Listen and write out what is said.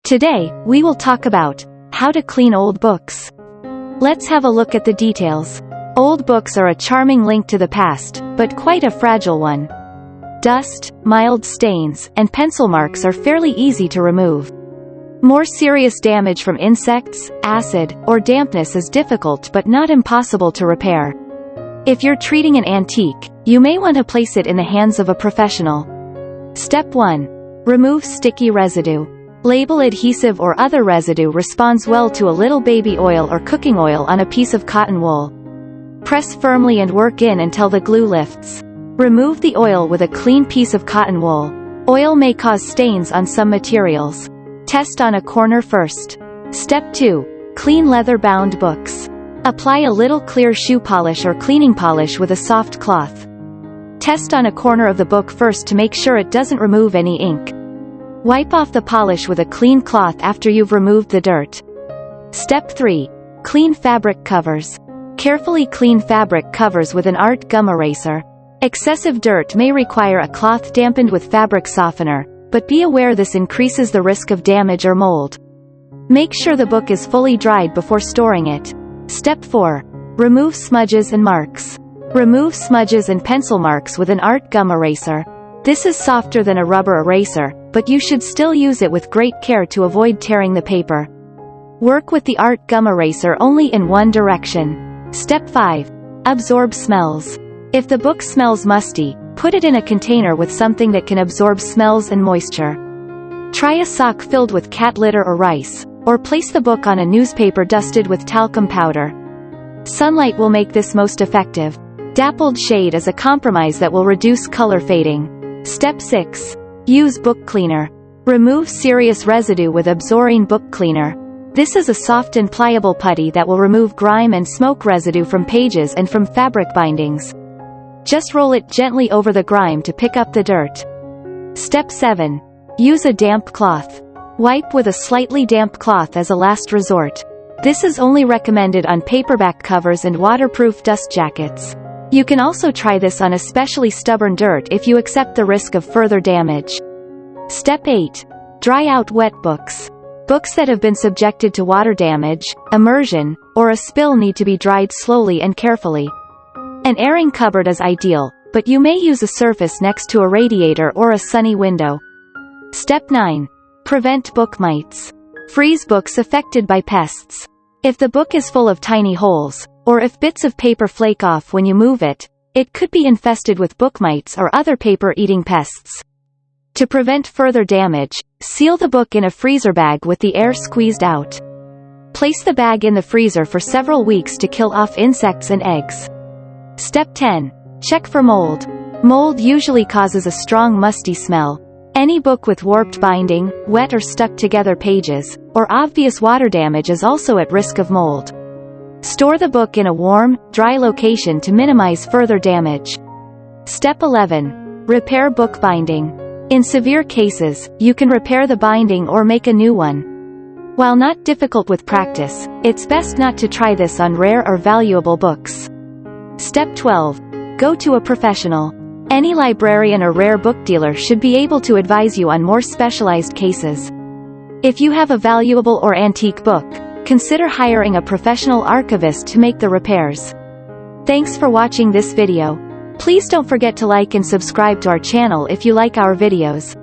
Today, we will talk about how to clean old books. Let's have a look at the details. Old books are a charming link to the past, but quite a fragile one. Dust, mild stains, and pencil marks are fairly easy to remove. More serious damage from insects, acid, or dampness is difficult but not impossible to repair. If you're treating an antique, you may want to place it in the hands of a professional. Step 1. Remove sticky residue. Label adhesive or other residue responds well to a little baby oil or cooking oil on a piece of cotton wool. Press firmly and work in until the glue lifts. Remove the oil with a clean piece of cotton wool. Oil may cause stains on some materials. Test on a corner first. Step 2. Clean leather-bound books. Apply a little clear shoe polish or cleaning polish with a soft cloth. Test on a corner of the book first to make sure it doesn't remove any ink. Wipe off the polish with a clean cloth after you've removed the dirt. Step 3. Clean fabric covers. Carefully clean fabric covers with an art gum eraser. Excessive dirt may require a cloth dampened with fabric softener, but be aware this increases the risk of damage or mold. Make sure the book is fully dried before storing it. Step 4. Remove smudges and marks. Remove smudges and pencil marks with an art gum eraser. This is softer than a rubber eraser, but you should still use it with great care to avoid tearing the paper. Work with the art gum eraser only in one direction. Step 5. Absorb smells. If the book smells musty, put it in a container with something that can absorb smells and moisture. Try a sock filled with cat litter or rice, or place the book on a newspaper dusted with talcum powder. Sunlight will make this most effective. Dappled shade is a compromise that will reduce color fading. Step 6. Use book cleaner. Remove serious residue with Absorbing book cleaner. This is a soft and pliable putty that will remove grime and smoke residue from pages and from fabric bindings. Just roll it gently over the grime to pick up the dirt. Step 7. Use a damp cloth. Wipe with a slightly damp cloth as a last resort. This is only recommended on paperback covers and waterproof dust jackets. You can also try this on especially stubborn dirt if you accept the risk of further damage. Step 8. Dry out wet books. Books that have been subjected to water damage, immersion, or a spill need to be dried slowly and carefully. An airing cupboard is ideal, but you may use a surface next to a radiator or a sunny window. Step 9. Prevent book mites. Freeze books affected by pests. If the book is full of tiny holes, or if bits of paper flake off when you move it, it could be infested with book mites or other paper-eating pests. To prevent further damage, seal the book in a freezer bag with the air squeezed out. Place the bag in the freezer for several weeks to kill off insects and eggs. Step 10. Check for mold. Mold usually causes a strong musty smell. Any book with warped binding, wet or stuck together pages, or obvious water damage is also at risk of mold. Store the book in a warm, dry location to minimize further damage. Step 11. Repair book binding. In severe cases, you can repair the binding or make a new one. While not difficult with practice, it's best not to try this on rare or valuable books. Step 12. Go to a professional. Any librarian or rare book dealer should be able to advise you on more specialized cases. If you have a valuable or antique book, consider hiring a professional archivist to make the repairs. Thanks for watching this video. Please don't forget to like and subscribe to our channel if you like our videos.